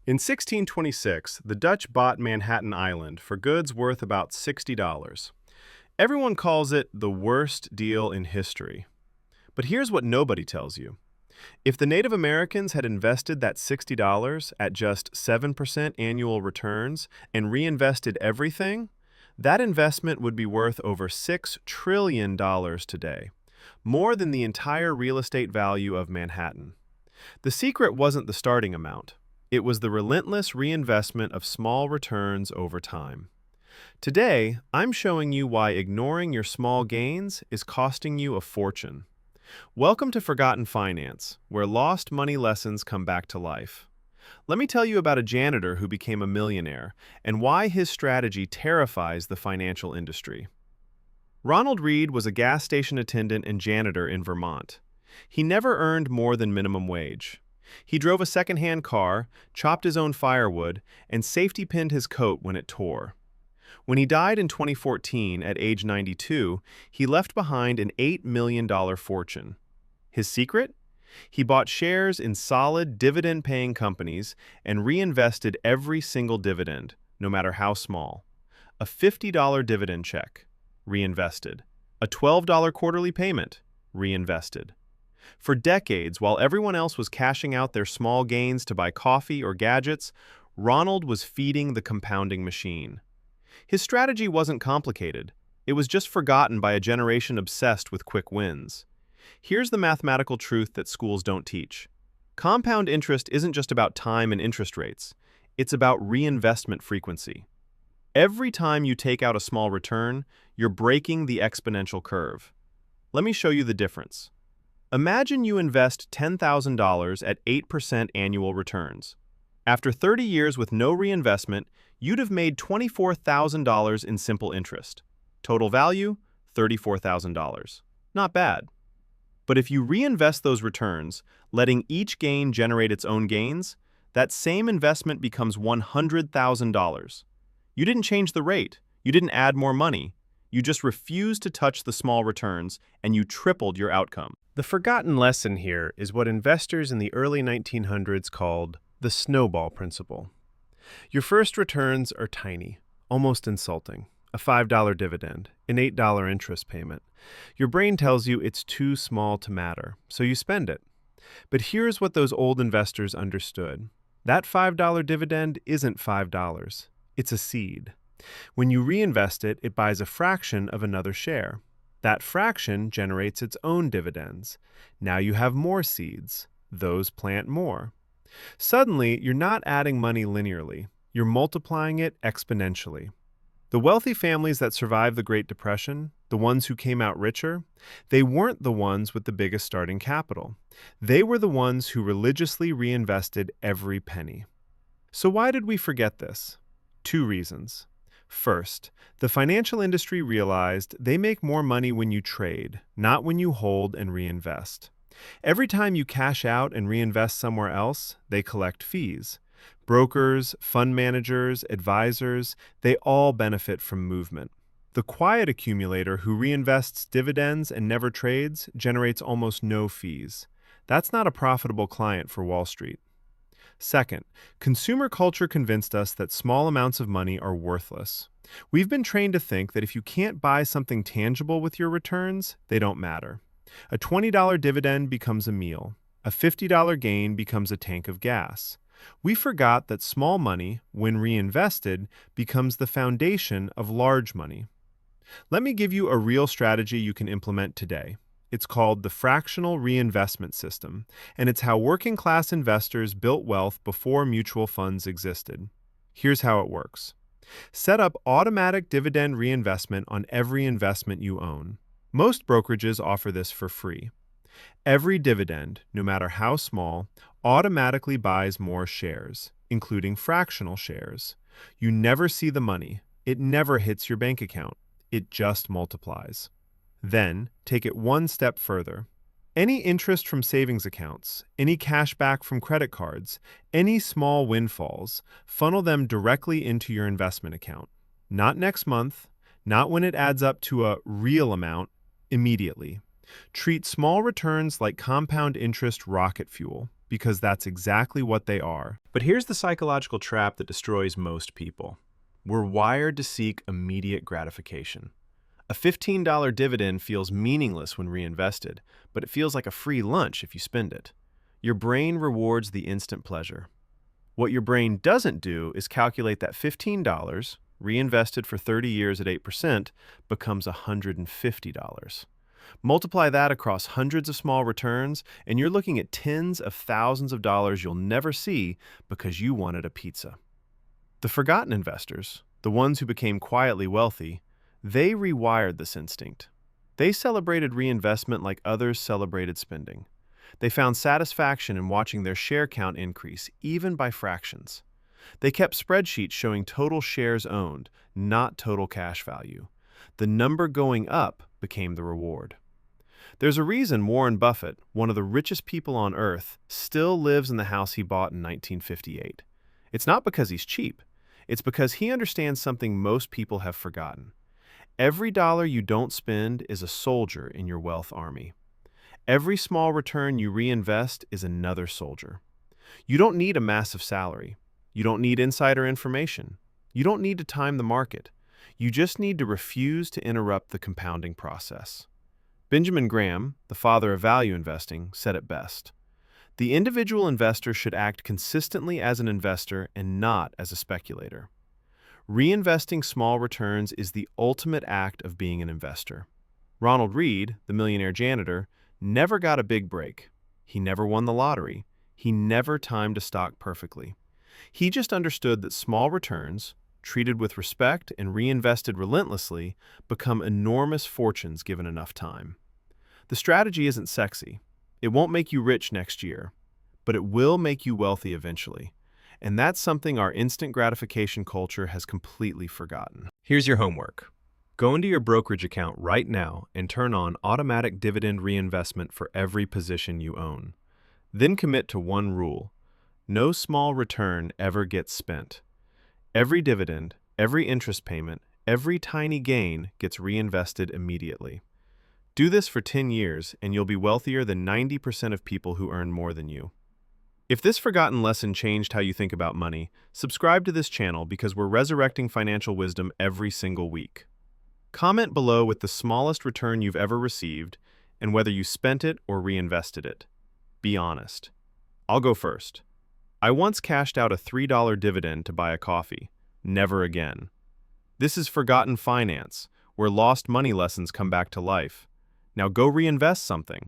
In 1626, the Dutch bought Manhattan Island for goods worth about $60. Everyone calls it the worst deal in history. But here's what nobody tells you. If the Native Americans had invested that $60 at just 7% annual returns and reinvested everything, that investment would be worth over $6 trillion today, more than the entire real estate value of Manhattan. The secret wasn't the starting amount. It was the relentless reinvestment of small returns over time. Today, I'm showing you why ignoring your small gains is costing you a fortune. Welcome to Forgotten Finance, where lost money lessons come back to life. Let me tell you about a janitor who became a millionaire and why his strategy terrifies the financial industry. Ronald Read was a gas station attendant and janitor in Vermont. He never earned more than minimum wage. He drove a second-hand car, chopped his own firewood, and safety-pinned his coat when it tore. When he died in 2014 at age 92, he left behind an $8 million fortune. His secret? He bought shares in solid dividend-paying companies and reinvested every single dividend, no matter how small. A $50 dividend check, reinvested. A $12 quarterly payment, reinvested. For decades, while everyone else was cashing out their small gains to buy coffee or gadgets, Ronald was feeding the compounding machine. His strategy wasn't complicated. It was just forgotten by a generation obsessed with quick wins. Here's the mathematical truth that schools don't teach. Compound interest isn't just about time and interest rates. It's about reinvestment frequency. Every time you take out a small return, you're breaking the exponential curve. Let me show you the difference. Imagine you invest $10,000 at 8% annual returns. After 30 years with no reinvestment, you'd have made $24,000 in simple interest. Total value, $34,000. Not bad. But if you reinvest those returns, letting each gain generate its own gains, that same investment becomes $100,000. You didn't change the rate. You didn't add more money. You just refused to touch the small returns, and you tripled your outcome. The forgotten lesson here is what investors in the early 1900s called the snowball principle. Your first returns are tiny, almost insulting. A $5 dividend, an $8 interest payment. Your brain tells you it's too small to matter, so you spend it. But here's what those old investors understood. That $5 dividend isn't $5. It's a seed. When you reinvest it, it buys a fraction of another share. That fraction generates its own dividends. Now you have more seeds. Those plant more. Suddenly, you're not adding money linearly. You're multiplying it exponentially. The wealthy families that survived the Great Depression, the ones who came out richer, they weren't the ones with the biggest starting capital. They were the ones who religiously reinvested every penny. So why did we forget this? Two reasons. First, the financial industry realized they make more money when you trade, not when you hold and reinvest. Every time you cash out and reinvest somewhere else, they collect fees. Brokers, fund managers, advisors, they all benefit from movement. The quiet accumulator who reinvests dividends and never trades generates almost no fees. That's not a profitable client for Wall Street. Second, consumer culture convinced us that small amounts of money are worthless. We've been trained to think that if you can't buy something tangible with your returns, they don't matter. A $20 dividend becomes a meal. A $50 gain becomes a tank of gas. We forgot that small money, when reinvested, becomes the foundation of large money. Let me give you a real strategy you can implement today. It's called the fractional reinvestment system, and it's how working-class investors built wealth before mutual funds existed. Here's how it works. Set up automatic dividend reinvestment on every investment you own. Most brokerages offer this for free. Every dividend, no matter how small, automatically buys more shares, including fractional shares. You never see the money. It never hits your bank account. It just multiplies. Then, take it one step further. Any interest from savings accounts, any cash back from credit cards, any small windfalls, funnel them directly into your investment account. Not next month, not when it adds up to a real amount, immediately. Treat small returns like compound interest rocket fuel, because that's exactly what they are. But here's the psychological trap that destroys most people. We're wired to seek immediate gratification. A $15 dividend feels meaningless when reinvested, but it feels like a free lunch if you spend it. Your brain rewards the instant pleasure. What your brain doesn't do is calculate that $15, reinvested for 30 years at 8%, becomes $150. Multiply that across hundreds of small returns, and you're looking at tens of thousands of dollars you'll never see because you wanted a pizza. The forgotten investors, the ones who became quietly wealthy, they rewired this instinct. They celebrated reinvestment like others celebrated spending. They found satisfaction in watching their share count increase, even by fractions. They kept spreadsheets showing total shares owned, not total cash value. The number going up became the reward. There's a reason Warren Buffett, one of the richest people on earth, still lives in the house he bought in 1958. It's not because he's cheap. It's because he understands something most people have forgotten. Every dollar you don't spend is a soldier in your wealth army. Every small return you reinvest is another soldier. You don't need a massive salary. You don't need insider information. You don't need to time the market. You just need to refuse to interrupt the compounding process. Benjamin Graham, the father of value investing, said it best. The individual investor should act consistently as an investor and not as a speculator. Reinvesting small returns is the ultimate act of being an investor. Ronald Read, the millionaire janitor, never got a big break. He never won the lottery. He never timed a stock perfectly. He just understood that small returns, treated with respect and reinvested relentlessly, become enormous fortunes given enough time. The strategy isn't sexy. It won't make you rich next year, but it will make you wealthy eventually. And that's something our instant gratification culture has completely forgotten. Here's your homework. Go into your brokerage account right now and turn on automatic dividend reinvestment for every position you own. Then commit to one rule. No small return ever gets spent. Every dividend, every interest payment, every tiny gain gets reinvested immediately. Do this for 10 years and you'll be wealthier than 90% of people who earn more than you. If this forgotten lesson changed how you think about money, subscribe to this channel because we're resurrecting financial wisdom every single week. Comment below with the smallest return you've ever received and whether you spent it or reinvested it. Be honest. I'll go first. I once cashed out a $3 dividend to buy a coffee. Never again. This is forgotten finance, where lost money lessons come back to life. Now go reinvest something.